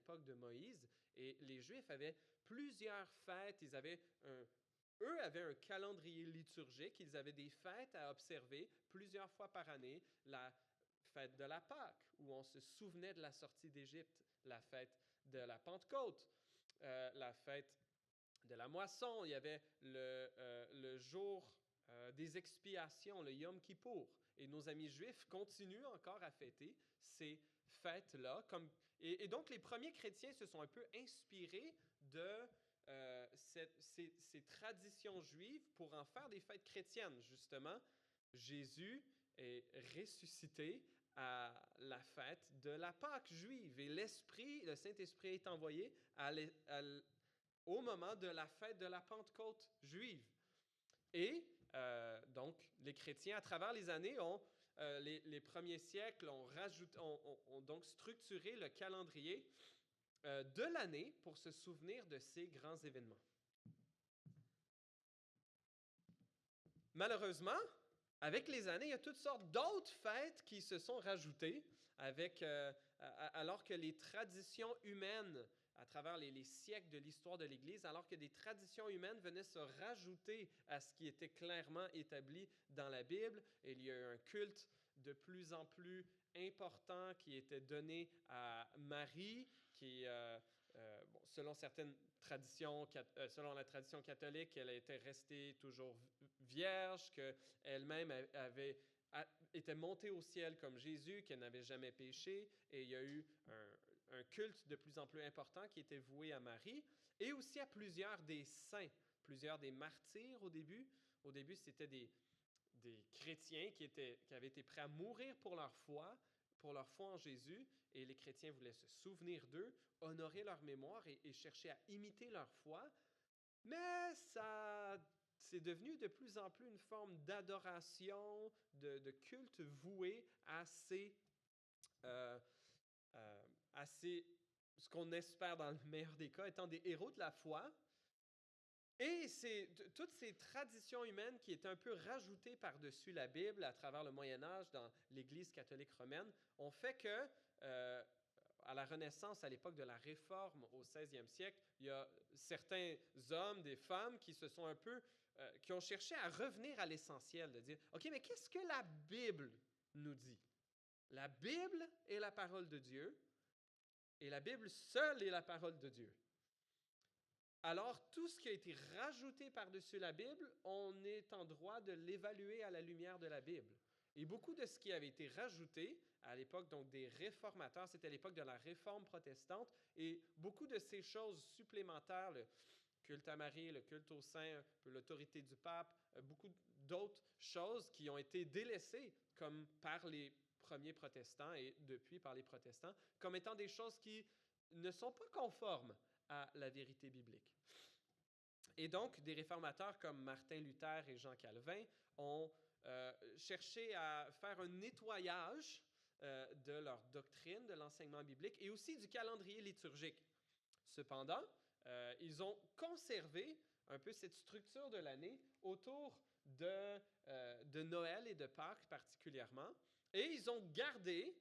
l'époque de Moïse. Et les Juifs avaient plusieurs fêtes. Eux avaient un calendrier liturgique. Ils avaient des fêtes à observer plusieurs fois par année. La fête de la Pâque, où on se souvenait de la sortie d'Égypte. La fête de la Pentecôte. La fête de la moisson. Il y avait le jour des expiations, le Yom Kippour. Et nos amis juifs continuent encore à fêter ces fêtes-là. Et donc, les premiers chrétiens se sont un peu inspirés de ces traditions juives pour en faire des fêtes chrétiennes, justement. Jésus est ressuscité à la fête de la Pâque juive. Et le Saint-Esprit est envoyé au moment de la fête de la Pentecôte juive. Et donc, les chrétiens, à travers les années, les premiers siècles ont donc structuré le calendrier de l'année pour se souvenir de ces grands événements. Malheureusement, avec les années, il y a toutes sortes d'autres fêtes qui se sont rajoutées alors que les traditions humaines, à travers les siècles de l'histoire de l'Église, alors que des traditions humaines venaient se rajouter à ce qui était clairement établi dans la Bible. Et il y a eu un culte de plus en plus important qui était donné à Marie, qui, selon certaines traditions, selon la tradition catholique, elle était restée toujours vierge, qu'elle-même était montée au ciel comme Jésus, qu'elle n'avait jamais péché. Et il y a eu un culte de plus en plus important qui était voué à Marie et aussi à plusieurs des saints, plusieurs des martyrs au début. Au début, c'était des chrétiens qui avaient été prêts à mourir pour leur foi en Jésus, et les chrétiens voulaient se souvenir d'eux, honorer leur mémoire et chercher à imiter leur foi. Mais c'est devenu de plus en plus une forme d'adoration, de culte voué à ce qu'on espère dans le meilleur des cas, étant des héros de la foi. Et toutes ces traditions humaines qui étaient un peu rajoutées par-dessus la Bible à travers le Moyen Âge dans l'Église catholique romaine ont fait que, à la Renaissance, à l'époque de la Réforme au 16e siècle, il y a certains hommes, des femmes qui se sont qui ont cherché à revenir à l'essentiel, de dire, OK, mais qu'est-ce que la Bible nous dit? La Bible est la parole de Dieu, et la Bible seule est la parole de Dieu. Alors, tout ce qui a été rajouté par-dessus la Bible, on est en droit de l'évaluer à la lumière de la Bible. Et beaucoup de ce qui avait été rajouté à l'époque donc des réformateurs, c'était l'époque de la réforme protestante, et beaucoup de ces choses supplémentaires, le culte à Marie, le culte aux saints, l'autorité du pape, beaucoup d'autres choses qui ont été délaissées comme par les premiers protestants et depuis par les protestants, comme étant des choses qui ne sont pas conformes à la vérité biblique. Et donc, des réformateurs comme Martin Luther et Jean Calvin ont cherché à faire un nettoyage de leur doctrine, de l'enseignement biblique et aussi du calendrier liturgique. Cependant, ils ont conservé un peu cette structure de l'année autour de Noël et de Pâques particulièrement, et ils ont gardé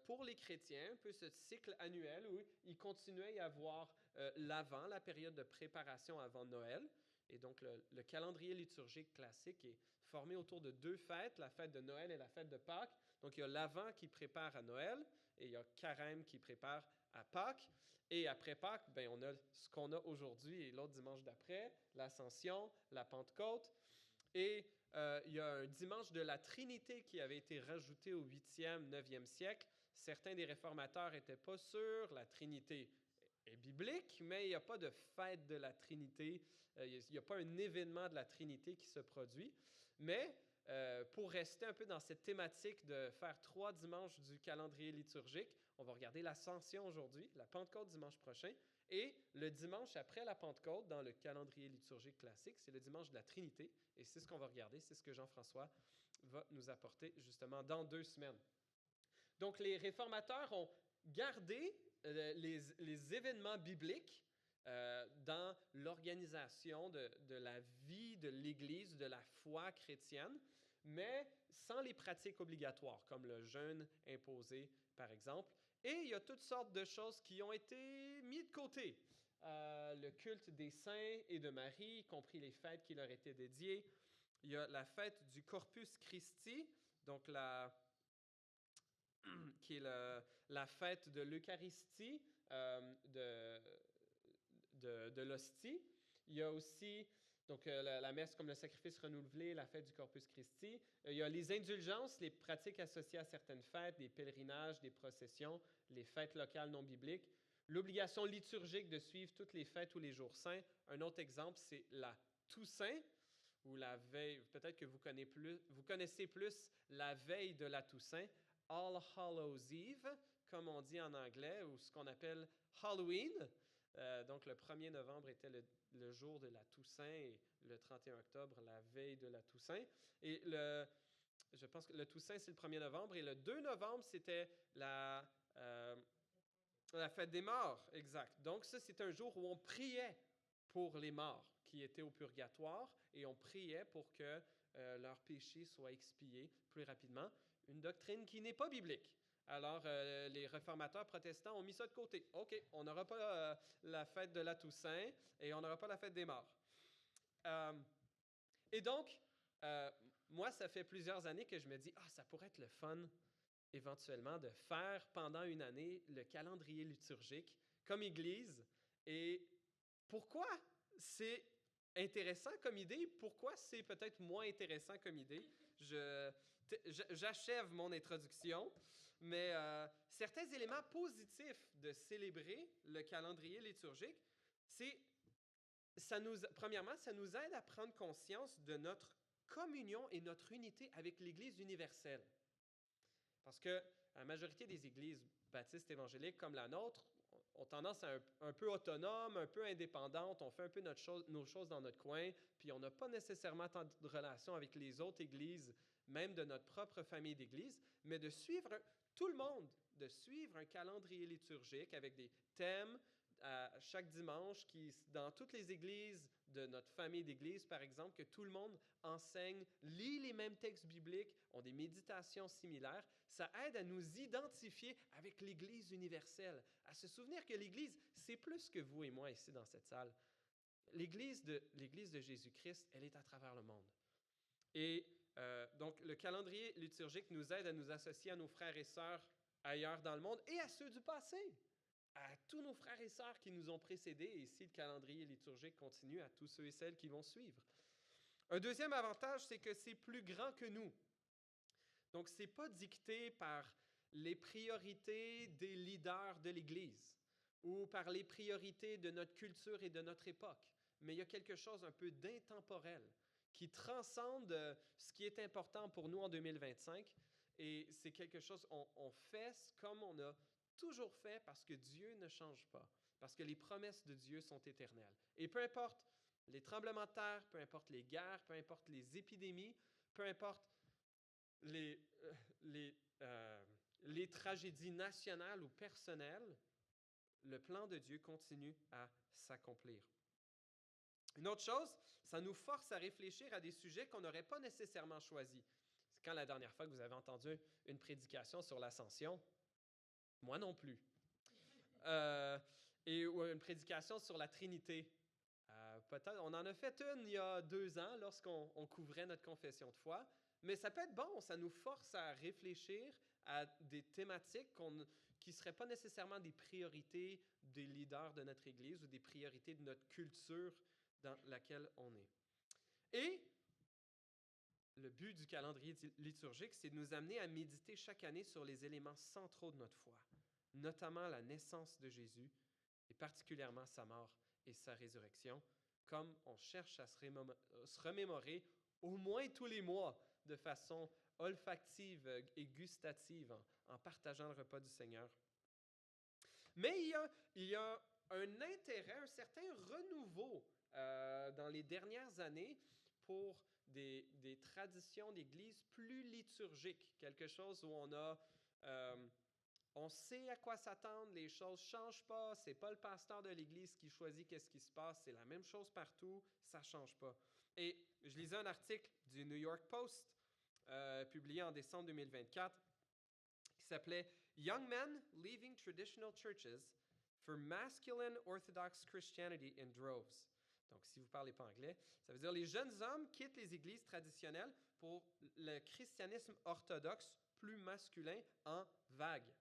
pour les chrétiens un peu ce cycle annuel où il continuait à y avoir l'Avent, la période de préparation avant Noël. Et donc, le calendrier liturgique classique est formé autour de deux fêtes, la fête de Noël et la fête de Pâques. Donc, il y a l'Avent qui prépare à Noël et il y a Carême qui prépare à Pâques. Et après Pâques, on a ce qu'on a aujourd'hui et l'autre dimanche d'après, l'Ascension, la Pentecôte. Et il y a un dimanche de la Trinité qui avait été rajouté au 8e, 9e siècle. Certains des réformateurs n'étaient pas sûrs. La Trinité est biblique, mais il n'y a pas de fête de la Trinité. Il n'y a pas un événement de la Trinité qui se produit. Mais pour rester un peu dans cette thématique de faire 3 dimanches du calendrier liturgique, on va regarder l'Ascension aujourd'hui, la Pentecôte dimanche prochain, et le dimanche après la Pentecôte, dans le calendrier liturgique classique, c'est le dimanche de la Trinité, et c'est ce qu'on va regarder, c'est ce que Jean-François va nous apporter justement dans 2 semaines. Donc, les réformateurs ont gardé les événements bibliques dans l'organisation de la vie de l'Église, de la foi chrétienne, mais sans les pratiques obligatoires, comme le jeûne imposé, par exemple. Et il y a toutes sortes de choses qui ont été mises de côté. Le culte des saints et de Marie, y compris les fêtes qui leur étaient dédiées. Il y a la fête du Corpus Christi, donc qui est la fête de l'Eucharistie, de l'hostie. Il y a aussi la messe comme le sacrifice renouvelé, la fête du Corpus Christi. Il y a les indulgences, les pratiques associées à certaines fêtes, des pèlerinages, des processions, les fêtes locales non bibliques. L'obligation liturgique de suivre toutes les fêtes ou les jours saints. Un autre exemple, c'est la Toussaint, ou la veille, peut-être que vous connaissez plus la veille de la Toussaint, All Hallows Eve, comme on dit en anglais, ou ce qu'on appelle Halloween. Donc, le 1er novembre était le jour de la Toussaint et le 31 octobre, la veille de la Toussaint. Et je pense que le Toussaint, c'est le 1er novembre. Et le 2 novembre, c'était la fête des morts, exact. Donc, ça, c'est un jour où on priait pour les morts qui étaient au purgatoire et on priait pour que leurs péchés soient expiés plus rapidement. Une doctrine qui n'est pas biblique. Alors, les réformateurs protestants ont mis ça de côté. OK, on n'aura pas la fête de la Toussaint et on n'aura pas la fête des morts. Et donc, moi, ça fait plusieurs années que je me dis, ça pourrait être le fun éventuellement de faire pendant une année le calendrier liturgique comme Église. Et pourquoi c'est intéressant comme idée? Pourquoi c'est peut-être moins intéressant comme idée? J'achève mon introduction, mais certains éléments positifs de célébrer le calendrier liturgique, premièrement, ça nous aide à prendre conscience de notre communion et notre unité avec l'Église universelle. Parce que la majorité des églises baptistes évangéliques comme la nôtre ont tendance à être un peu autonomes, un peu indépendantes, on fait un peu nos choses dans notre coin, puis on n'a pas nécessairement tant de relations avec les autres églises, même de notre propre famille d'églises, mais de suivre tout le monde, de suivre un calendrier liturgique avec des thèmes chaque dimanche, dans toutes les églises de notre famille d'église, par exemple, que tout le monde enseigne, lit les mêmes textes bibliques, ont des méditations similaires, ça aide à nous identifier avec l'Église universelle, à se souvenir que l'Église, c'est plus que vous et moi ici dans cette salle. L'Église de Jésus-Christ, elle est à travers le monde. Et donc, le calendrier liturgique nous aide à nous associer à nos frères et sœurs ailleurs dans le monde et à ceux du passé, à tous nos frères et sœurs qui nous ont précédés, et ici le calendrier liturgique continue à tous ceux et celles qui vont suivre. Un deuxième avantage, c'est que c'est plus grand que nous. Donc, ce n'est pas dicté par les priorités des leaders de l'Église ou par les priorités de notre culture et de notre époque, mais il y a quelque chose un peu d'intemporel qui transcende ce qui est important pour nous en 2025, et c'est quelque chose, on fait comme on a toujours fait parce que Dieu ne change pas, parce que les promesses de Dieu sont éternelles. Et peu importe les tremblements de terre, peu importe les guerres, peu importe les épidémies, peu importe les tragédies nationales ou personnelles, le plan de Dieu continue à s'accomplir. Une autre chose, ça nous force à réfléchir à des sujets qu'on n'aurait pas nécessairement choisis. C'est quand la dernière fois que vous avez entendu une prédication sur l'ascension? Moi non plus. Ou une prédication sur la Trinité. Peut-être, on en a fait une il y a 2 ans lorsqu'on couvrait notre confession de foi, mais ça peut être bon, ça nous force à réfléchir à des thématiques qui ne seraient pas nécessairement des priorités des leaders de notre Église ou des priorités de notre culture dans laquelle on est. Et le but du calendrier liturgique, c'est de nous amener à méditer chaque année sur les éléments centraux de notre foi, notamment la naissance de Jésus et particulièrement sa mort et sa résurrection, comme on cherche à se remémorer au moins tous les mois de façon olfactive et gustative en partageant le repas du Seigneur. Mais il y a un intérêt, un certain renouveau dans les dernières années pour des traditions d'Église plus liturgiques, quelque chose où on sait à quoi s'attendre, les choses ne changent pas, ce n'est pas le pasteur de l'Église qui choisit qu'est-ce qui se passe, c'est la même chose partout, ça ne change pas. Et je lisais un article du New York Post publié en décembre 2024 qui s'appelait Young men leaving traditional churches for masculine Orthodox Christianity in droves. Donc, si vous ne parlez pas anglais, ça veut dire les jeunes hommes quittent les églises traditionnelles pour le christianisme orthodoxe plus masculin en vague.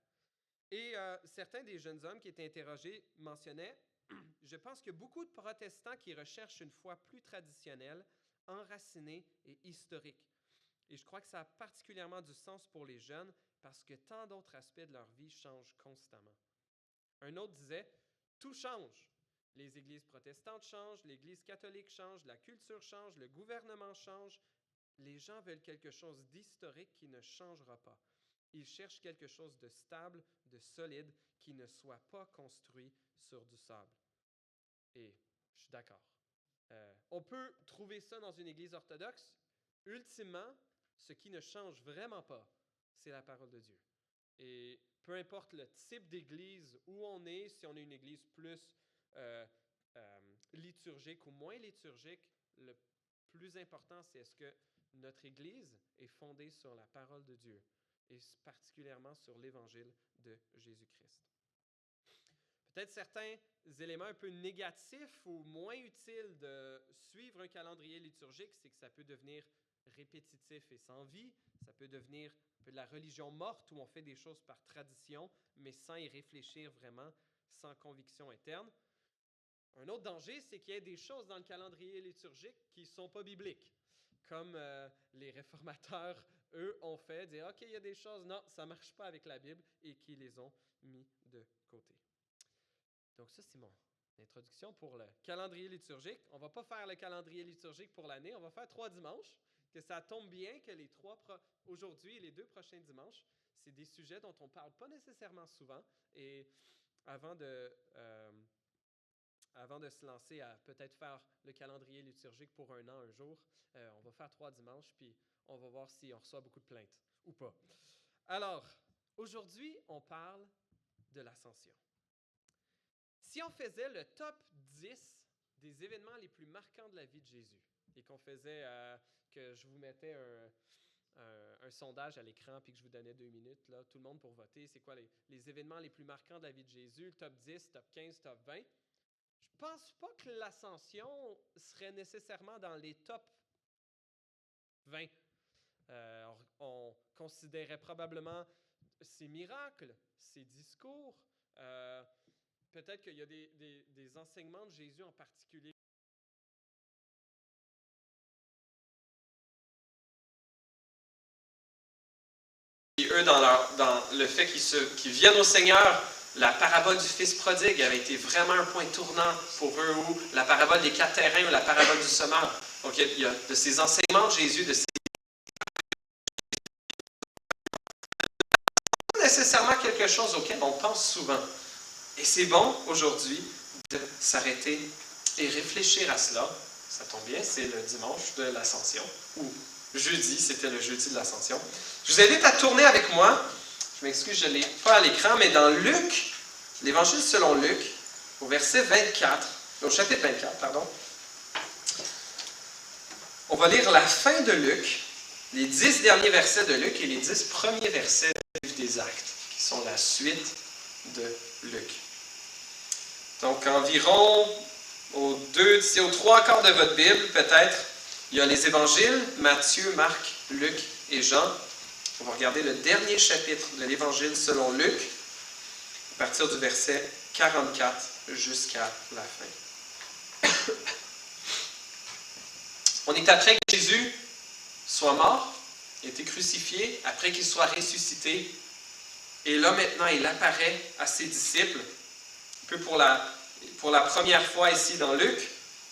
Et certains des jeunes hommes qui étaient interrogés mentionnaient « Je pense que beaucoup de protestants qui recherchent une foi plus traditionnelle, enracinée et historique. Et je crois que ça a particulièrement du sens pour les jeunes parce que tant d'autres aspects de leur vie changent constamment. » Un autre disait « Tout change. Les églises protestantes changent, l'Église catholique change, la culture change, le gouvernement change. Les gens veulent quelque chose d'historique qui ne changera pas. Ils cherchent quelque chose de stable, de solide, qui ne soit pas construit sur du sable. » Et je suis d'accord. On peut trouver ça dans une église orthodoxe. Ultimement, ce qui ne change vraiment pas, c'est la parole de Dieu. Et peu importe le type d'église où on est, si on est une église plus liturgique ou moins liturgique, le plus important, c'est est-ce que notre église est fondée sur la parole de Dieu et particulièrement sur l'évangile de Jésus-Christ. Peut-être certains éléments un peu négatifs ou moins utiles de suivre un calendrier liturgique, c'est que ça peut devenir répétitif et sans vie. Ça peut devenir un peu de la religion morte où on fait des choses par tradition, mais sans y réfléchir vraiment, sans conviction interne. Un autre danger, c'est qu'il y ait des choses dans le calendrier liturgique qui ne sont pas bibliques. Comme les réformateurs, eux, ont fait, dire « OK, il y a des choses, non, ça ne marche pas avec la Bible » et qui les ont mis de côté. Donc ça, c'est mon introduction pour le calendrier liturgique. On ne va pas faire le calendrier liturgique pour l'année, on va faire 3 dimanches, que ça tombe bien que les 3 aujourd'hui et les 2 prochains dimanches, c'est des sujets dont on ne parle pas nécessairement souvent. Et avant de se lancer à peut-être faire le calendrier liturgique pour 1 an, un jour, on va faire 3 dimanches, puis on va voir si on reçoit beaucoup de plaintes ou pas. Alors, aujourd'hui, on parle de l'Ascension. Si on faisait le top 10 des événements les plus marquants de la vie de Jésus, et qu'on faisait, que je vous mettais un sondage à l'écran, puis que je vous donnais 2 minutes, là, tout le monde pour voter, c'est quoi les événements les plus marquants de la vie de Jésus, le top 10, top 15, top 20, je pense pas que l'Ascension serait nécessairement dans les top 20. On considérait probablement ses miracles, ses discours. Peut-être qu'il y a des enseignements de Jésus en particulier. Et eux, dans le fait qu'ils viennent au Seigneur, la parabole du fils prodigue avait été vraiment un point tournant pour eux, ou la parabole des 4 terrains, ou la parabole du semeur. Donc, il y a de ces enseignements de Jésus, de ces pas nécessairement quelque chose auquel on pense souvent. Et c'est bon, aujourd'hui, de s'arrêter et réfléchir à cela. Ça tombe bien, c'est le dimanche de l'Ascension, ou jeudi, c'était le jeudi de l'Ascension. Je vous invite à tourner avec moi. Je m'excuse, je ne l'ai pas à l'écran, mais dans Luc, l'Évangile selon Luc, au verset 24, au chapitre 24, pardon, on va lire la fin de Luc, les 10 derniers versets de Luc et les 10 premiers versets du livre des Actes, qui sont la suite de Luc. Donc, environ aux 3 quarts de votre Bible, peut-être, il y a les évangiles, Matthieu, Marc, Luc et Jean. On va regarder le dernier chapitre de l'Évangile selon Luc, à partir du verset 44 jusqu'à la fin. On est après que Jésus soit mort, ait été crucifié, après qu'il soit ressuscité. Et là, maintenant, il apparaît à ses disciples, un peu pour la première fois ici dans Luc.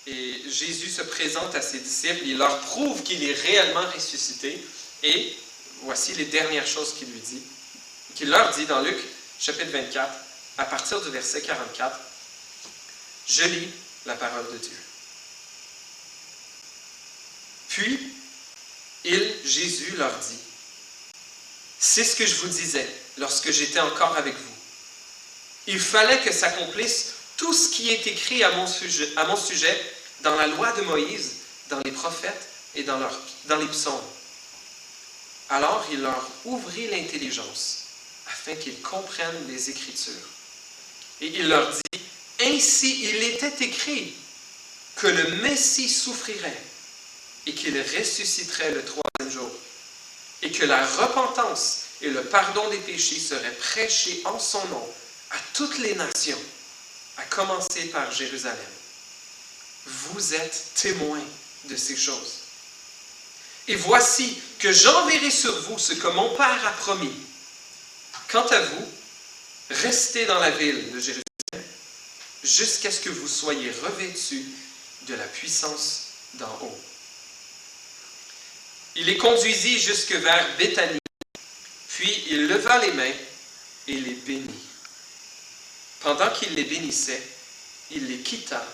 Et Jésus se présente à ses disciples, il leur prouve qu'il est réellement ressuscité. Et voici les dernières choses qu'il leur dit dans Luc, chapitre 24, à partir du verset 44. Je lis la parole de Dieu. Puis, Jésus leur dit, « C'est ce que je vous disais lorsque j'étais encore avec vous. Il fallait que s'accomplisse tout ce qui est écrit à mon sujet dans la loi de Moïse, dans les prophètes et dans les psaumes. » Alors il leur ouvrit l'intelligence afin qu'ils comprennent les Écritures. Et il leur dit, ainsi il était écrit que le Messie souffrirait et qu'il ressusciterait le troisième jour, et que la repentance et le pardon des péchés seraient prêchés en son nom à toutes les nations, à commencer par Jérusalem. Vous êtes témoins de ces choses. Et voici que j'enverrai sur vous ce que mon Père a promis. Quant à vous, restez dans la ville de Jérusalem jusqu'à ce que vous soyez revêtus de la puissance d'en haut. Il les conduisit jusque vers Béthanie, puis il leva les mains et les bénit. Pendant qu'il les bénissait, il les quitta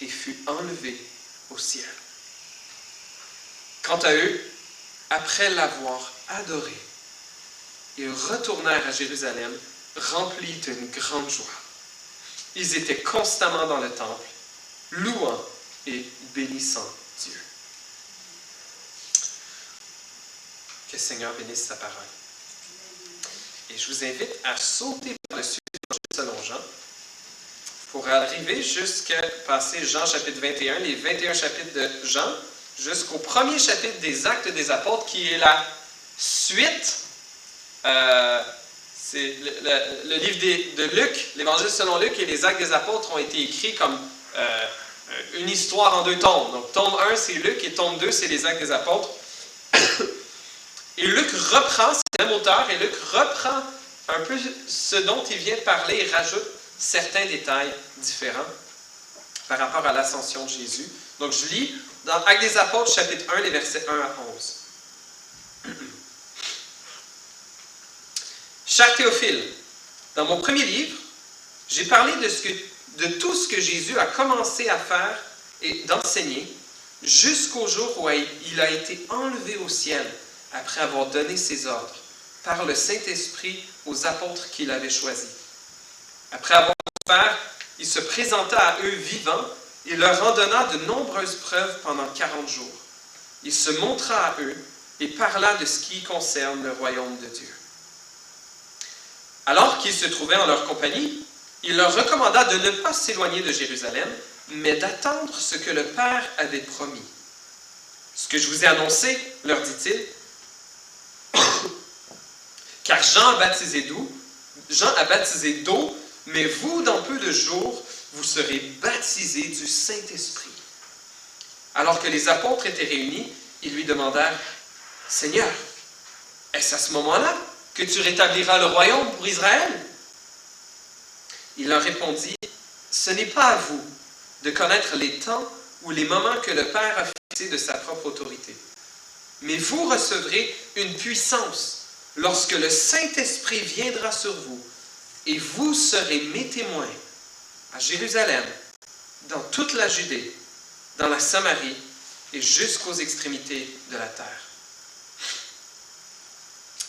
et fut enlevé au ciel. Quant à eux, après l'avoir adoré, ils retournèrent à Jérusalem, remplis d'une grande joie. Ils étaient constamment dans le temple, louant et bénissant Dieu. Que le Seigneur bénisse sa parole. Et je vous invite à sauter par le sujet selon Jean pour arriver jusqu'à passer Jean chapitre 21, les 21 chapitres de Jean, jusqu'au premier chapitre des Actes des Apôtres, qui est la suite. C'est le livre de Luc, l'Évangile selon Luc et les Actes des Apôtres ont été écrits comme une histoire en 2 tomes. Donc, tome 1, c'est Luc, et tome 2, c'est les Actes des Apôtres. Et Luc reprend, c'est le même auteur, et Luc reprend un peu ce dont il vient de parler et rajoute certains détails différents par rapport à l'ascension de Jésus. Donc, je lis dans Actes des Apôtres, chapitre 1, les versets 1 à 11. Cher Théophile, dans mon premier livre, j'ai parlé de tout ce que Jésus a commencé à faire et d'enseigner jusqu'au jour où il a été enlevé au ciel après avoir donné ses ordres par le Saint-Esprit aux apôtres qu'il avait choisis. Après avoir souffert, il se présenta à eux vivant et leur en donna de nombreuses preuves pendant 40 jours. Il se montra à eux et parla de ce qui concerne le royaume de Dieu. Alors qu'ils se trouvaient en leur compagnie, il leur recommanda de ne pas s'éloigner de Jérusalem, mais d'attendre ce que le Père avait promis. Ce que je vous ai annoncé, leur dit-il, car Jean a baptisé d'eau, mais vous, dans peu de jours, vous serez baptisés du Saint-Esprit. Alors que les apôtres étaient réunis, ils lui demandèrent, « Seigneur, est-ce à ce moment-là que tu rétabliras le royaume pour Israël? » Il leur répondit, « Ce n'est pas à vous de connaître les temps ou les moments que le Père a fixés de sa propre autorité. Mais vous recevrez une puissance lorsque le Saint-Esprit viendra sur vous, et vous serez mes témoins à Jérusalem, dans toute la Judée, dans la Samarie et jusqu'aux extrémités de la terre. »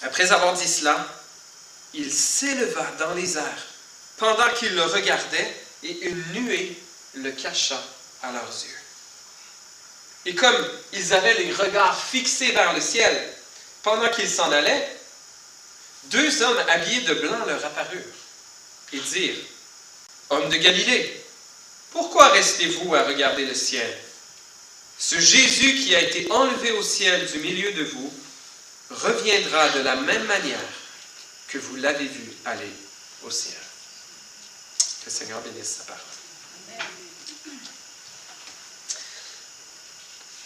Après avoir dit cela, il s'éleva dans les airs pendant qu'ils le regardaient, et une nuée le cacha à leurs yeux. Et comme ils avaient les regards fixés vers le ciel, pendant qu'ils s'en allaient, 2 hommes habillés de blanc leur apparurent et dirent, « Hommes de Galilée, pourquoi restez-vous à regarder le ciel? Ce Jésus qui a été enlevé au ciel du milieu de vous reviendra de la même manière que vous l'avez vu aller au ciel. » Que le Seigneur bénisse sa parole.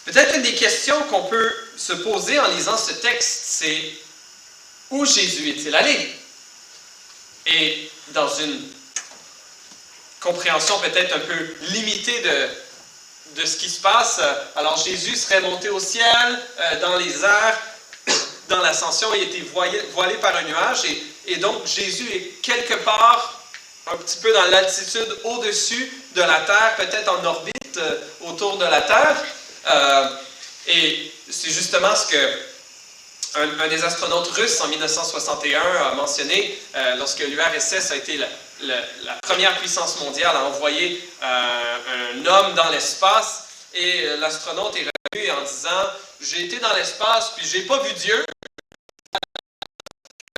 Peut-être une des questions qu'on peut se poser en lisant ce texte, c'est où Jésus est-il allé? Et dans une compréhension peut-être un peu limitée de ce qui se passe, alors Jésus serait monté au ciel, dans les airs, dans l'ascension, il était voilé par un nuage, et donc Jésus est quelque part, un petit peu dans l'altitude au-dessus de la Terre, peut-être en orbite autour de la Terre. Et c'est justement ce que un des astronautes russes en 1961 a mentionné, lorsque l'URSS a été la première puissance mondiale à envoyer un homme dans l'espace, et l'astronaute est revenu en disant « J'ai été dans l'espace, puis j'ai pas vu Dieu.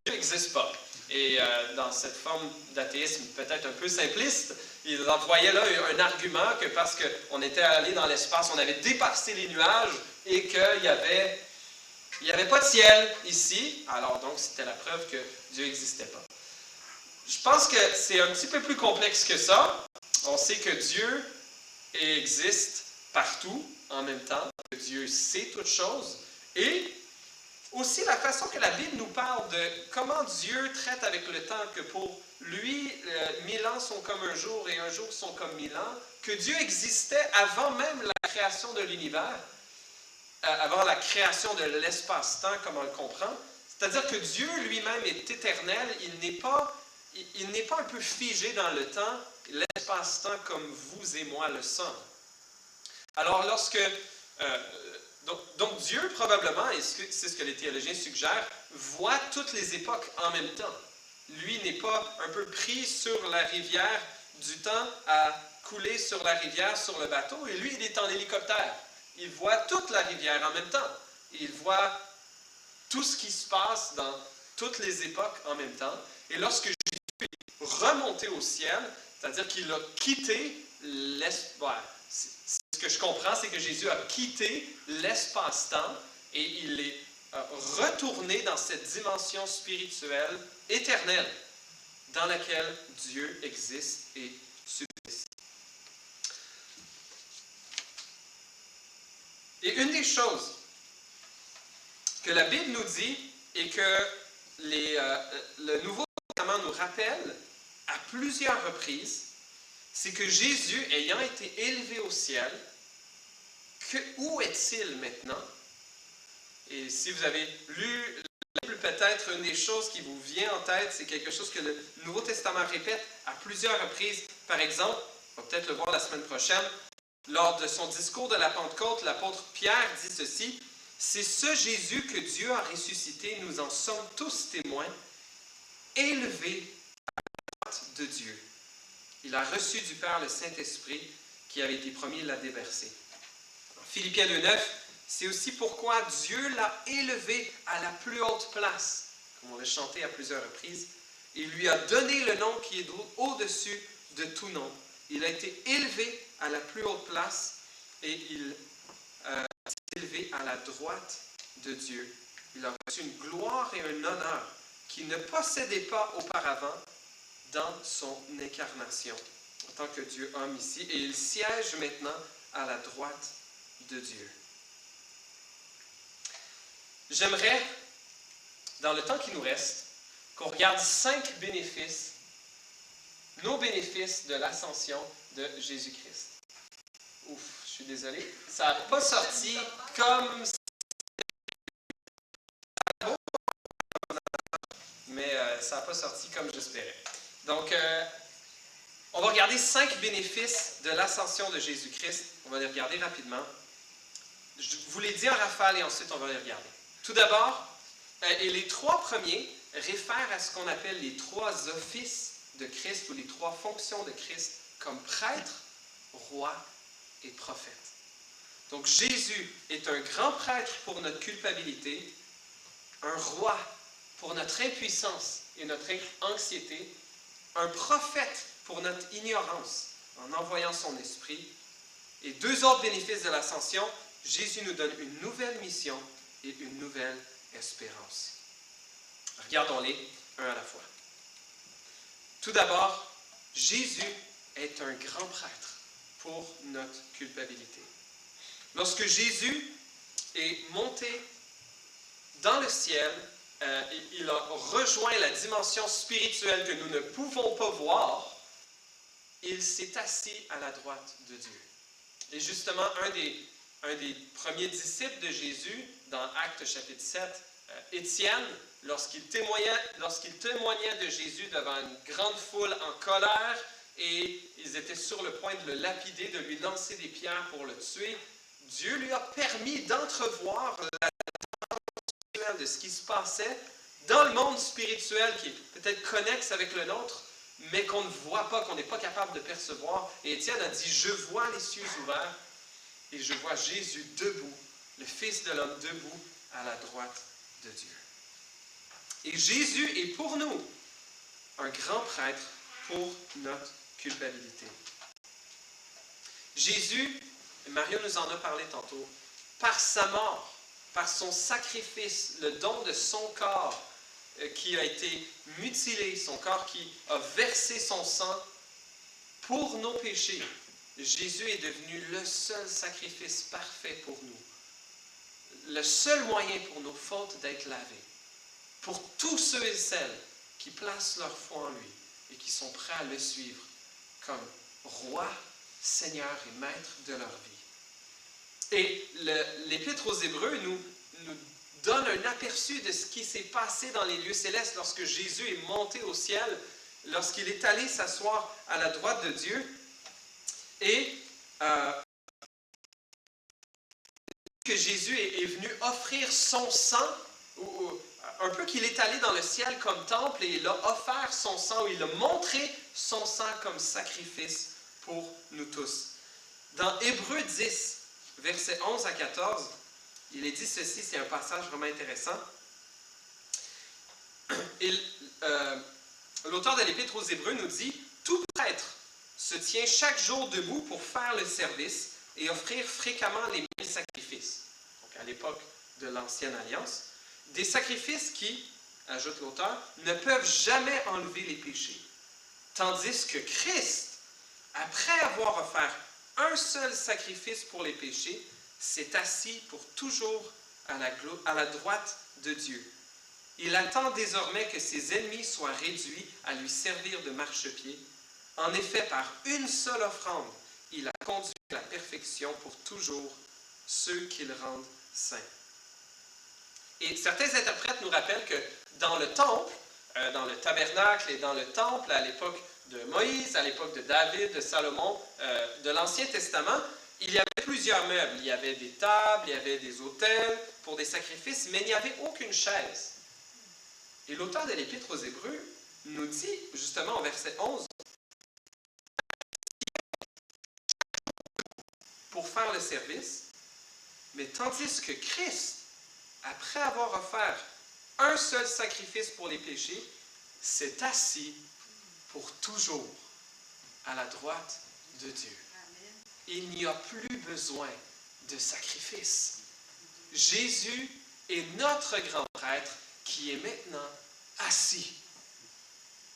Dieu n'existe pas. » Et dans cette forme d'athéisme peut-être un peu simpliste, ils employaient là un argument que parce qu'on était allé dans l'espace, on avait dépassé les nuages et qu'il n'y avait pas de ciel ici. Alors donc, c'était la preuve que Dieu n'existait pas. Je pense que c'est un petit peu plus complexe que ça. On sait que Dieu existe partout en même temps, que Dieu sait toutes choses. Et aussi la façon que la Bible nous parle de comment Dieu traite avec le temps, que pour lui, 1000 ans sont comme un jour et un jour sont comme 1000 ans, que Dieu existait avant même la création de l'univers, avant la création de l'espace-temps, comme on le comprend. C'est-à-dire que Dieu lui-même est éternel, il n'est pas un peu figé dans le temps, l'espace-temps comme vous et moi le sommes. Alors donc Dieu probablement, et c'est ce que les théologiens suggèrent, voit toutes les époques en même temps. Lui n'est pas un peu pris sur la rivière du temps à couler sur la rivière sur le bateau, et lui il est en hélicoptère. Il voit toute la rivière en même temps. Il voit tout ce qui se passe dans toutes les époques en même temps. Et lorsque Jésus est remonté au ciel, c'est-à-dire qu'il a quitté l'espace. Ce que je comprends, c'est que Jésus a quitté l'espace-temps et il est retourné dans cette dimension spirituelle éternelle dans laquelle Dieu existe et subsiste. Et une des choses que la Bible nous dit et que le Nouveau Testament nous rappelle à plusieurs reprises, c'est que Jésus, ayant été élevé au ciel, où est-il maintenant? Et si vous avez lu la Bible, peut-être une des choses qui vous vient en tête, c'est quelque chose que le Nouveau Testament répète à plusieurs reprises. Par exemple, on va peut-être le voir la semaine prochaine, lors de son discours de la Pentecôte, l'apôtre Pierre dit ceci: « C'est ce Jésus que Dieu a ressuscité, nous en sommes tous témoins, élevé à la droite de Dieu. Il a reçu du Père le Saint-Esprit qui avait été promis, il l'a déversé. » Philippiens 2,9, c'est aussi pourquoi Dieu l'a élevé à la plus haute place, comme on l'a chanté à plusieurs reprises. Il lui a donné le nom qui est au-dessus de tout nom. Il a été élevé à la plus haute place et il s'est élevé à la droite de Dieu. Il a reçu une gloire et un honneur qu'il ne possédait pas auparavant dans son incarnation en tant que Dieu homme ici, et il siège maintenant à la droite de Dieu. J'aimerais, dans le temps qui nous reste, qu'on regarde 5 bénéfices, nos bénéfices de l'ascension de Jésus-Christ. Ouf, je suis désolé, ça n'a pas sorti comme mais ça n'a pas sorti comme j'espérais. Donc, on va regarder 5 bénéfices de l'ascension de Jésus-Christ. On va les regarder rapidement. Je vous les dis en rafale et ensuite on va les regarder. Tout d'abord, et les 3 premiers réfèrent à ce qu'on appelle les 3 offices de Christ ou les 3 fonctions de Christ comme prêtre, roi et prophète. Donc Jésus est un grand prêtre pour notre culpabilité, un roi pour notre impuissance et notre anxiété, un prophète pour notre ignorance en envoyant son esprit. Et 2 autres bénéfices de l'ascension, Jésus nous donne une nouvelle mission et une nouvelle espérance. Regardons-les un à la fois. Tout d'abord, Jésus est un grand prêtre pour notre culpabilité. Lorsque Jésus est monté dans le ciel, il a rejoint la dimension spirituelle que nous ne pouvons pas voir. Il s'est assis à la droite de Dieu. Et justement, un des premiers disciples de Jésus, dans Actes chapitre 7, Étienne, lorsqu'il témoignait de Jésus devant une grande foule en colère, et ils étaient sur le point de le lapider, de lui lancer des pierres pour le tuer, Dieu lui a permis d'entrevoir la de ce qui se passait dans le monde spirituel qui est peut-être connexe avec le nôtre, mais qu'on ne voit pas, qu'on n'est pas capable de percevoir. Et Étienne a dit: je vois les cieux ouverts et je vois Jésus debout, le Fils de l'homme debout à la droite de Dieu. Et Jésus est pour nous un grand prêtre pour notre culpabilité. Jésus, Mario nous en a parlé tantôt, par sa mort, par son sacrifice, le don de son corps qui a été mutilé, son corps qui a versé son sang pour nos péchés, Jésus est devenu le seul sacrifice parfait pour nous, le seul moyen pour nos fautes d'être lavées, pour tous ceux et celles qui placent leur foi en lui et qui sont prêts à le suivre comme roi, Seigneur et maître de leur vie. Et l'Épître aux Hébreux nous donne un aperçu de ce qui s'est passé dans les lieux célestes lorsque Jésus est monté au ciel, lorsqu'il est allé s'asseoir à la droite de Dieu. Et que Jésus est venu offrir son sang, un peu qu'il est allé dans le ciel comme temple et il a offert son sang, ou il a montré son sang comme sacrifice pour nous tous. Dans Hébreux 10, versets 11 à 14, il est dit ceci, c'est un passage vraiment intéressant. L'auteur de l'Épître aux Hébreux nous dit « Tout prêtre se tient chaque jour debout pour faire le service et offrir fréquemment les mêmes sacrifices. » Donc à l'époque de l'Ancienne Alliance, des sacrifices qui, ajoute l'auteur, ne peuvent jamais enlever les péchés. Tandis que Christ, après avoir offert un seul sacrifice pour les péchés, s'est assis pour toujours à la droite de Dieu. Il attend désormais que ses ennemis soient réduits à lui servir de marchepied. En effet, par une seule offrande, il a conduit à la perfection pour toujours ceux qu'il rend saints. Et certains interprètes nous rappellent que dans le temple, dans le tabernacle et dans le temple, à l'époque de Moïse, à l'époque de David, de Salomon, de l'Ancien Testament, il y avait plusieurs meubles. Il y avait des tables, il y avait des autels pour des sacrifices, mais il n'y avait aucune chaise. Et l'auteur de l'Épître aux Hébreux nous dit, justement, au verset 11, pour faire le service, mais tandis que Christ, après avoir offert un seul sacrifice pour les péchés, s'est assis pour toujours à la droite de Dieu. Amen. Il n'y a plus besoin de sacrifice. Jésus est notre grand prêtre qui est maintenant assis.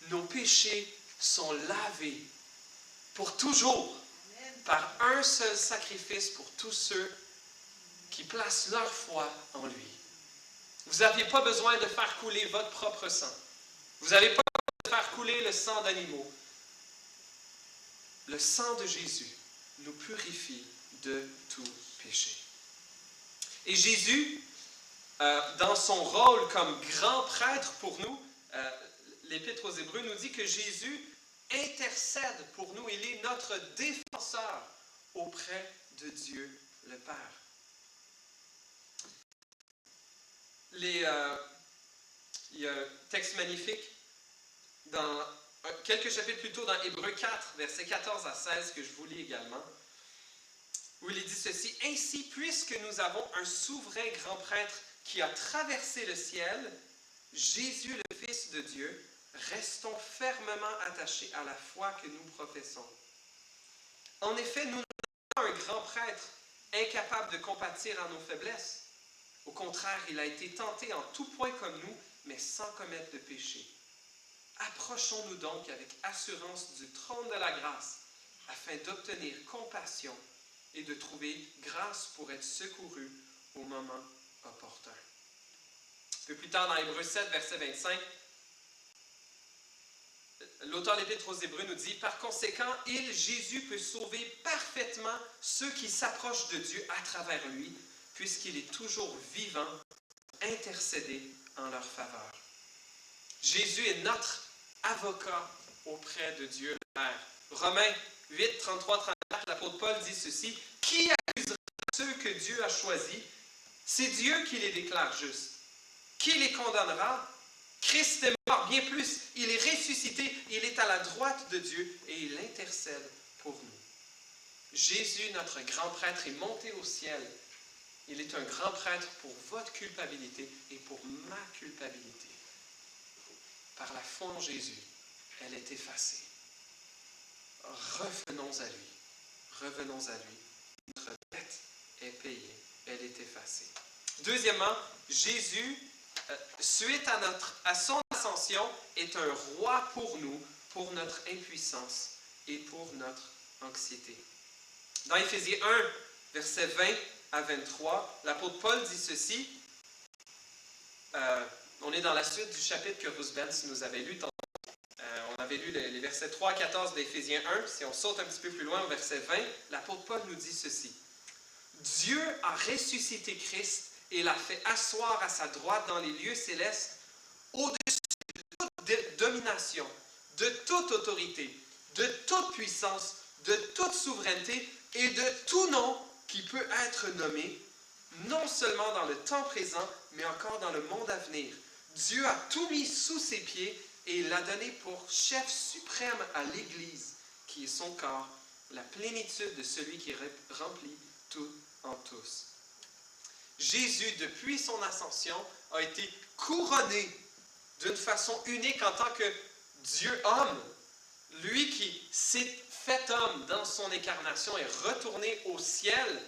Nos péchés sont lavés pour toujours par un seul sacrifice pour tous ceux qui placent leur foi en lui. Vous n'aviez pas besoin de faire couler votre propre sang. Vous n'avez pas besoin de faire couler le sang d'animaux. Le sang de Jésus nous purifie de tout péché. Et Jésus, dans son rôle comme grand prêtre pour nous, l'Épître aux Hébreux nous dit que Jésus intercède pour nous. Il est notre défenseur auprès de Dieu le Père. Il y a un texte magnifique dans quelques chapitres plus tôt dans Hébreux 4, versets 14 à 16, que je vous lis également, où il est dit ceci: « Ainsi, puisque nous avons un souverain grand prêtre qui a traversé le ciel, Jésus le Fils de Dieu, restons fermement attachés à la foi que nous professons. En effet, nous n'avons pas un grand prêtre incapable de compatir à nos faiblesses. Au contraire, il a été tenté en tout point comme nous, mais sans commettre de péché. Approchons-nous donc avec assurance du trône de la grâce, afin d'obtenir compassion et de trouver grâce pour être secourus au moment opportun. » Un peu plus tard, dans Hébreux 7, verset 25, l'auteur de l'Épître aux Hébreux nous dit « Par conséquent, Jésus, peut sauver parfaitement ceux qui s'approchent de Dieu à travers lui, puisqu'il est toujours vivant, intercéder en leur faveur. » Jésus est notre avocat auprès de Dieu le Père. Romains 8, 33, 34, l'apôtre Paul dit ceci: « Qui accusera ceux que Dieu a choisis? C'est Dieu qui les déclare justes. Qui les condamnera? Christ est mort, bien plus, il est ressuscité, il est à la droite de Dieu et il intercède pour nous. » Jésus, notre grand prêtre, est monté au ciel. Il est un grand prêtre pour votre culpabilité et pour ma culpabilité. Par la foi en Jésus, elle est effacée. Revenons à lui. Revenons à lui. Notre dette est payée. Elle est effacée. Deuxièmement, Jésus, suite à son ascension, est un roi pour nous, pour notre impuissance et pour notre anxiété. Dans Éphésiens 1, versets 20 à 23, l'apôtre Paul dit ceci. On est dans la suite du chapitre que Ruth Benz nous avait lu tantôt. On avait lu les versets 3 à 14 d'Éphésiens 1. Si on saute un petit peu plus loin au verset 20, l'apôtre Paul nous dit ceci. Dieu a ressuscité Christ et l'a fait asseoir à sa droite dans les lieux célestes, au-dessus de toute domination, de toute autorité, de toute puissance, de toute souveraineté et de tout nom qui peut être nommé, non seulement dans le temps présent, mais encore dans le monde à venir. Dieu a tout mis sous ses pieds et il l'a donné pour chef suprême à l'Église, qui est son corps, la plénitude de celui qui remplit tout en tous. Jésus, depuis son ascension, a été couronné d'une façon unique en tant que Dieu homme. Lui qui s'est fait homme dans son incarnation est retourné au ciel,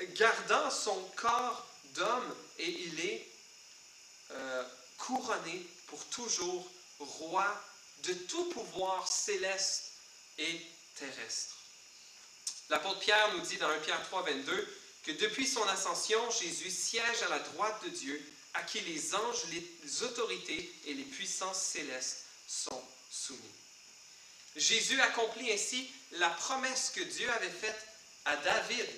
gardant son corps d'homme, et il est couronné pour toujours roi de tout pouvoir céleste et terrestre. L'apôtre Pierre nous dit dans 1 Pierre 3, 22 que depuis son ascension, Jésus siège à la droite de Dieu, à qui les anges, les autorités et les puissances célestes sont soumis. Jésus accomplit ainsi la promesse que Dieu avait faite à David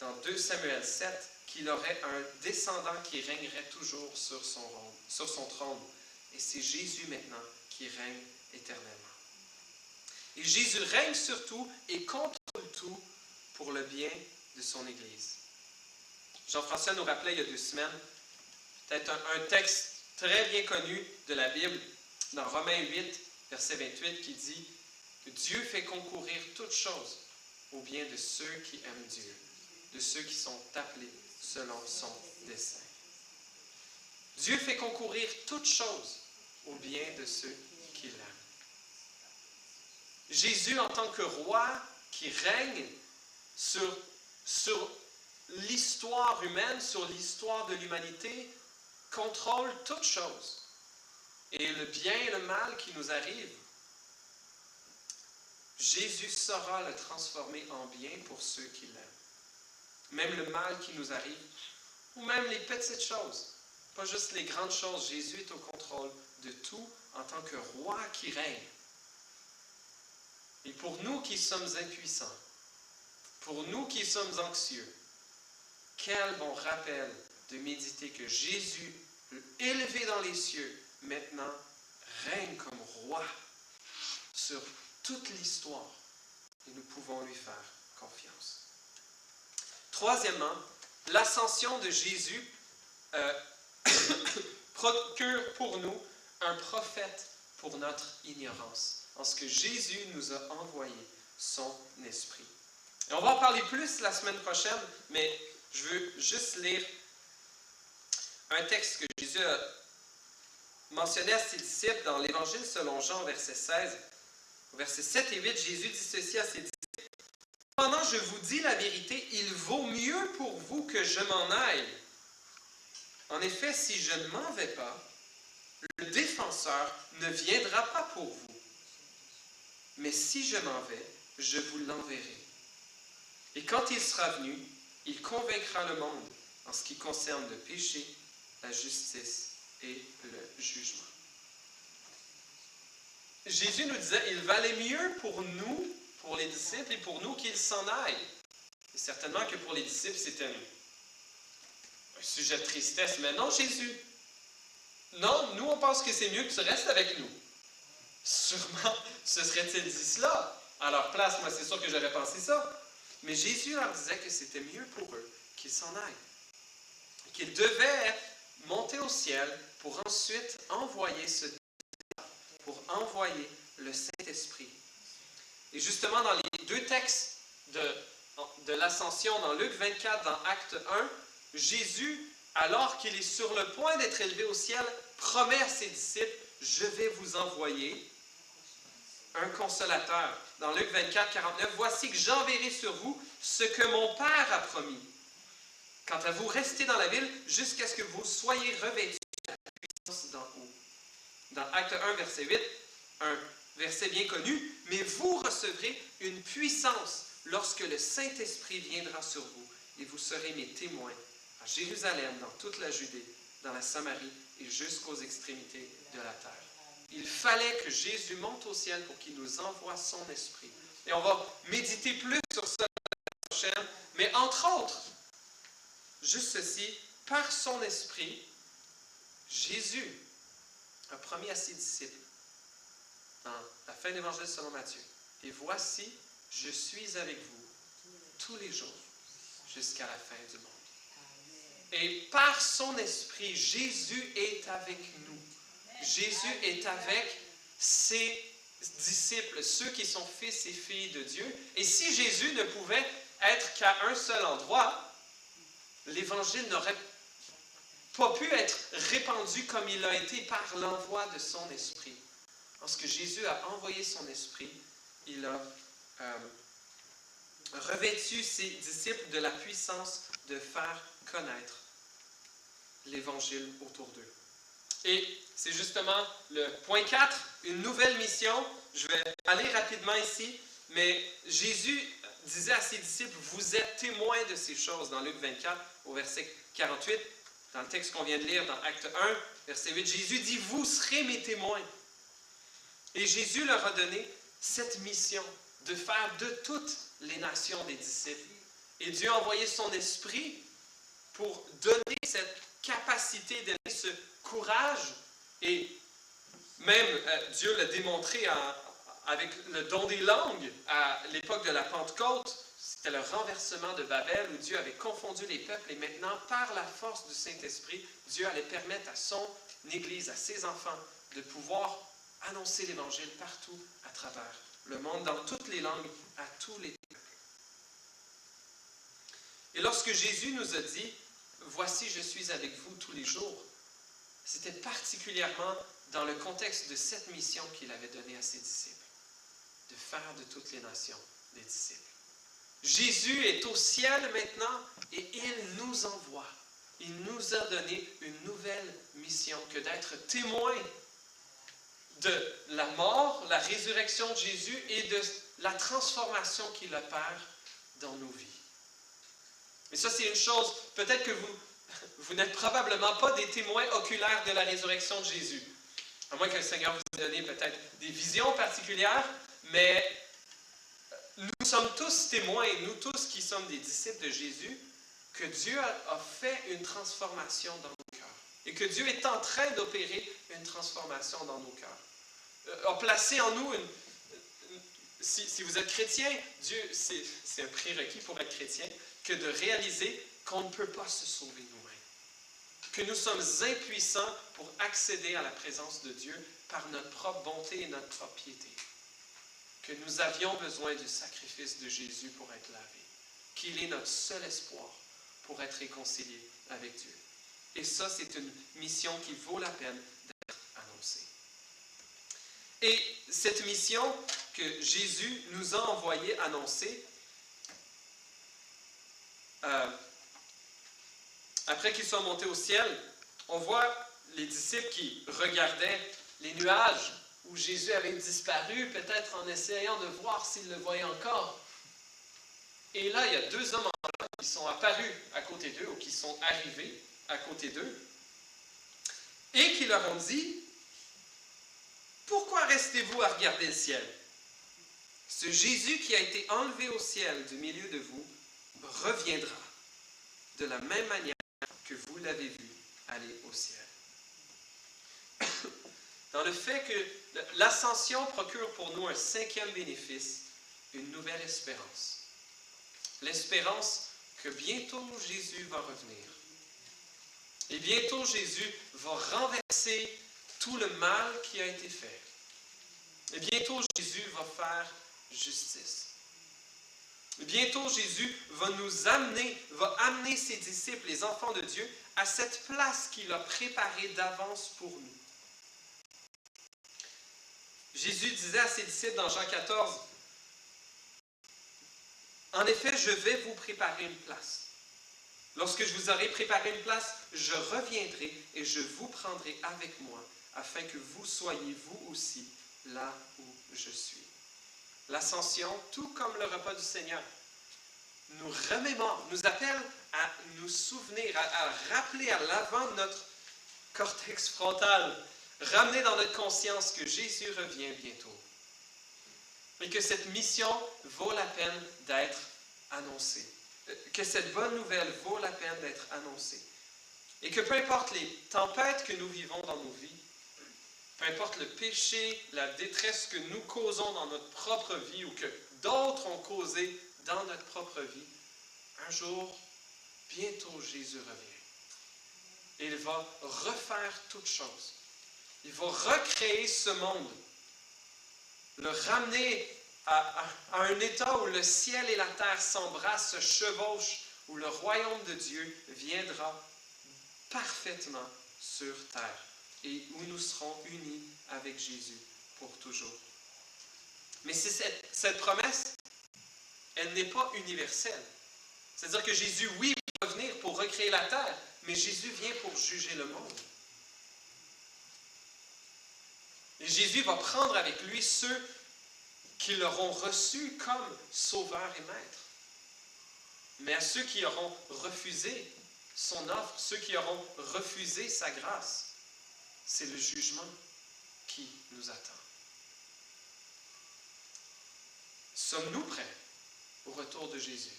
dans 2 Samuel 7, qu'il aurait un descendant qui régnerait toujours sur son trône. Et c'est Jésus maintenant qui règne éternellement. Et Jésus règne sur tout et contrôle tout pour le bien de son Église. Jean-François nous rappelait il y a 2 semaines, peut-être un texte très bien connu de la Bible, dans Romains 8, verset 28, qui dit que Dieu fait concourir toutes choses au bien de ceux qui aiment Dieu, de ceux qui sont appelés selon son dessein. Dieu fait concourir toutes choses au bien de ceux qui l'aiment. Jésus, en tant que roi qui règne sur l'histoire humaine, sur l'histoire de l'humanité, contrôle toutes choses. Et le bien et le mal qui nous arrivent, Jésus saura le transformer en bien pour ceux qui l'aiment. Même le mal qui nous arrive, ou même les petites choses, pas juste les grandes choses. Jésus est au contrôle de tout en tant que roi qui règne. Et pour nous qui sommes impuissants, pour nous qui sommes anxieux, quel bon rappel de méditer que Jésus, élevé dans les cieux, maintenant règne comme roi sur toute l'histoire. Et nous pouvons lui faire confiance. Troisièmement, l'ascension de Jésus procure pour nous un prophète pour notre ignorance, en ce que Jésus nous a envoyé son esprit. Et on va en parler plus la semaine prochaine, mais je veux juste lire un texte que Jésus a mentionné à ses disciples dans l'Évangile selon Jean, verset 16. Au verset 7 et 8, Jésus dit ceci à ses disciples. « Cependant, je vous dis la vérité, il vaut mieux pour vous que je m'en aille. En effet, si je ne m'en vais pas, le défenseur ne viendra pas pour vous. Mais si je m'en vais, je vous l'enverrai. Et quand il sera venu, il convaincra le monde en ce qui concerne le péché, la justice et le jugement. » Jésus nous disait, il valait mieux pour nous, pour les disciples et pour nous qu'il s'en aille. Et certainement que pour les disciples, c'était un sujet de tristesse. Mais non, Jésus. Non, nous, on pense que c'est mieux que tu restes avec nous. Sûrement, se serait-il dit cela à leur place? Moi, c'est sûr que j'aurais pensé ça. Mais Jésus leur disait que c'était mieux pour eux qu'ils s'en aillent. Qu'ils devaient monter au ciel pour ensuite envoyer pour envoyer le Saint-Esprit. Et justement, dans les 2 textes de l'Ascension, dans Luc 24, dans Acte 1, Jésus alors qu'il est sur le point d'être élevé au ciel, promet à ses disciples, je vais vous envoyer un consolateur. Dans Luc 24, 49, voici que j'enverrai sur vous ce que mon Père a promis. Quant à vous, restez dans la ville jusqu'à ce que vous soyez revêtus de la puissance d'en haut. Dans Acte 1, verset 8, un verset bien connu, mais vous recevrez une puissance lorsque le Saint-Esprit viendra sur vous, et vous serez mes témoins à Jérusalem, dans toute la Judée, dans la Samarie et jusqu'aux extrémités de la terre. Il fallait que Jésus monte au ciel pour qu'il nous envoie son esprit. Et on va méditer plus sur ça la prochaine, mais entre autres, juste ceci, par son esprit, Jésus a promis à ses disciples, dans la fin de l'Évangile selon Matthieu, et voici, je suis avec vous tous les jours jusqu'à la fin du monde. Et par son esprit, Jésus est avec nous. Jésus est avec ses disciples, ceux qui sont fils et filles de Dieu. Et si Jésus ne pouvait être qu'à un seul endroit, l'Évangile n'aurait pas pu être répandu comme il a été par l'envoi de son esprit. Lorsque Jésus a envoyé son esprit, il a revêtu ses disciples de la puissance de faire connaître l'Évangile autour d'eux. Et c'est justement le point 4, une nouvelle mission. Je vais aller rapidement ici, mais Jésus disait à ses disciples, vous êtes témoins de ces choses, dans Luc 24, au verset 48, dans le texte qu'on vient de lire, dans Acte 1, verset 8, Jésus dit, vous serez mes témoins. Et Jésus leur a donné cette mission de faire de toutes les nations des disciples. Et Dieu a envoyé son esprit pour donner cette capacité, donner ce courage. Et même Dieu l'a démontré avec le don des langues à l'époque de la Pentecôte. C'était le renversement de Babel où Dieu avait confondu les peuples et maintenant, par la force du Saint-Esprit, Dieu allait permettre à son Église, à ses enfants, de pouvoir annoncer l'Évangile partout à travers le monde, dans toutes les langues, à tous les peuples. Et lorsque Jésus nous a dit, voici, je suis avec vous tous les jours, c'était particulièrement dans le contexte de cette mission qu'il avait donnée à ses disciples, de faire de toutes les nations des disciples. Jésus est au ciel maintenant et il nous envoie. Il nous a donné une nouvelle mission que d'être témoins de la mort, la résurrection de Jésus et de la transformation qu'il opère dans nos vies. Mais ça, c'est une chose, peut-être que vous n'êtes probablement pas des témoins oculaires de la résurrection de Jésus. À moins que le Seigneur vous ait donné peut-être des visions particulières, mais nous sommes tous témoins, nous tous qui sommes des disciples de Jésus, que Dieu a fait une transformation dans nos cœurs. Et que Dieu est en train d'opérer une transformation dans nos cœurs. A placé en nous si vous êtes chrétien, Dieu, c'est un prérequis pour être chrétien, que de réaliser qu'on ne peut pas se sauver nous-mêmes. Que nous sommes impuissants pour accéder à la présence de Dieu par notre propre bonté et notre propre piété. Que nous avions besoin du sacrifice de Jésus pour être lavés. Qu'il est notre seul espoir pour être réconciliés avec Dieu. Et ça, c'est une mission qui vaut la peine d'être annoncée. Et cette mission que Jésus nous a envoyée annoncer, après qu'il soit monté au ciel, on voit les disciples qui regardaient les nuages où Jésus avait disparu, peut-être en essayant de voir s'ils le voyaient encore. Et là, il y a deux hommes qui sont apparus à côté d'eux, ou qui sont arrivés à côté d'eux, et qui leur ont dit, « Pourquoi restez-vous à regarder le ciel? Ce Jésus qui a été enlevé au ciel du milieu de vous reviendra de la même manière que vous l'avez vu aller au ciel. » Dans le fait que l'ascension procure pour nous un cinquième bénéfice, une nouvelle espérance. L'espérance que bientôt Jésus va revenir. Et bientôt Jésus va renverser tout le mal qui a été fait. Et bientôt Jésus va faire justice. Et bientôt Jésus va amener ses disciples, les enfants de Dieu, à cette place qu'il a préparée d'avance pour nous. Jésus disait à ses disciples dans Jean 14, « En effet, je vais vous préparer une place. Lorsque je vous aurai préparé une place, je reviendrai et je vous prendrai avec moi, afin que vous soyez vous aussi là où je suis. » L'ascension, tout comme le repas du Seigneur, nous remémore, nous appelle à nous souvenir, à rappeler à l'avant de notre cortex frontal, ramener dans notre conscience que Jésus revient bientôt. Et que cette mission vaut la peine d'être annoncée. Que cette bonne nouvelle vaut la peine d'être annoncée. Et que peu importe les tempêtes que nous vivons dans nos vies, peu importe le péché, la détresse que nous causons dans notre propre vie ou que d'autres ont causé dans notre propre vie, un jour, bientôt Jésus revient. Et il va refaire toutes choses. Il va recréer ce monde, le ramener à un état où le ciel et la terre s'embrassent, se chevauchent, où le royaume de Dieu viendra parfaitement sur terre et où nous serons unis avec Jésus pour toujours. Mais cette promesse, elle n'est pas universelle. C'est-à-dire que Jésus, oui, va venir pour recréer la terre, mais Jésus vient pour juger le monde. Et Jésus va prendre avec lui ceux qui l'auront reçu comme sauveur et maître. Mais à ceux qui auront refusé son offre, ceux qui auront refusé sa grâce, c'est le jugement qui nous attend. Sommes-nous prêts au retour de Jésus?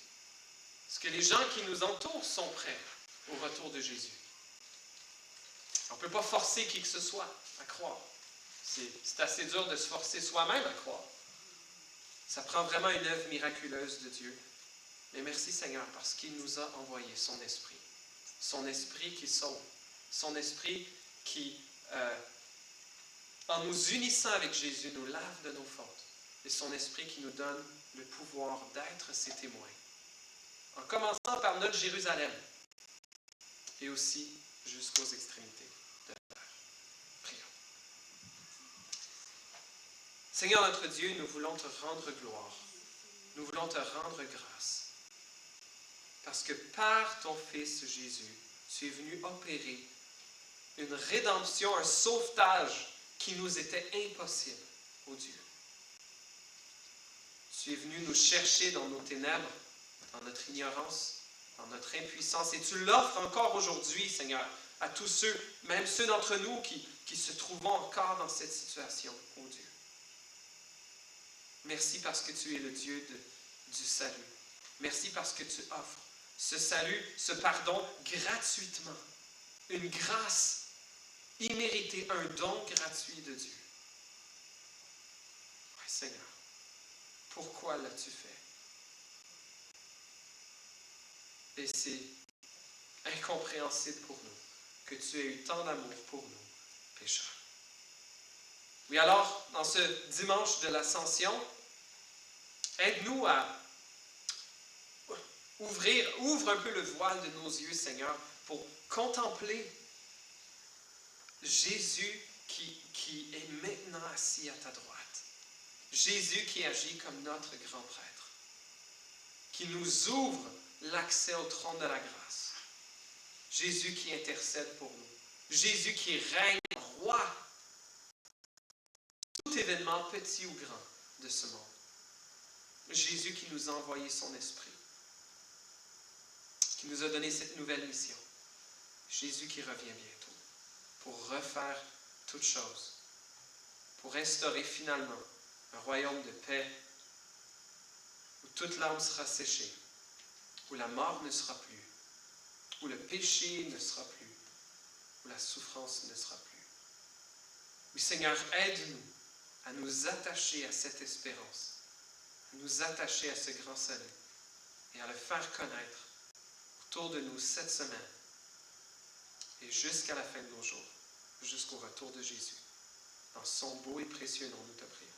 Est-ce que les gens qui nous entourent sont prêts au retour de Jésus? On ne peut pas forcer qui que ce soit à croire. C'est assez dur de se forcer soi-même à croire. Ça prend vraiment une œuvre miraculeuse de Dieu. Mais merci Seigneur parce qu'il nous a envoyé son Esprit. Son Esprit qui sauve. Son Esprit qui, en nous unissant avec Jésus, nous lave de nos fautes. Et son Esprit qui nous donne le pouvoir d'être ses témoins. En commençant par notre Jérusalem et aussi jusqu'aux extrémités de la terre. Prions. Seigneur notre Dieu, nous voulons te rendre gloire. Nous voulons te rendre grâce. Parce que par ton Fils Jésus, tu es venu opérer une rédemption, un sauvetage qui nous était impossible, ô Dieu. Tu es venu nous chercher dans nos ténèbres, dans notre ignorance, dans notre impuissance, et tu l'offres encore aujourd'hui, Seigneur, à tous ceux, même ceux d'entre nous qui se trouvent encore dans cette situation, ô Dieu. Merci parce que tu es le Dieu du salut. Merci parce que tu offres ce salut, ce pardon gratuitement. Une grâce imméritée, un don gratuit de Dieu. Oui, Seigneur, pourquoi l'as-tu fait? Et c'est incompréhensible pour nous que tu aies eu tant d'amour pour nous, pécheurs. Oui, alors, dans ce dimanche de l'Ascension, aide-nous à ouvre un peu le voile de nos yeux, Seigneur, pour contempler Jésus qui est maintenant assis à ta droite. Jésus qui agit comme notre grand prêtre, qui nous ouvre l'accès au trône de la grâce. Jésus qui intercède pour nous. Jésus qui règne roi. Tout événement, petit ou grand, de ce monde. Jésus qui nous a envoyé son esprit. Qui nous a donné cette nouvelle mission. Jésus qui revient bientôt pour refaire toutes choses. Pour instaurer finalement un royaume de paix où toute larme sera séchée, où la mort ne sera plus, où le péché ne sera plus, où la souffrance ne sera plus. Oui, Seigneur, aide-nous à nous attacher à cette espérance, à nous attacher à ce grand salut et à le faire connaître autour de nous cette semaine et jusqu'à la fin de nos jours, jusqu'au retour de Jésus. Dans son beau et précieux nom, nous te prions.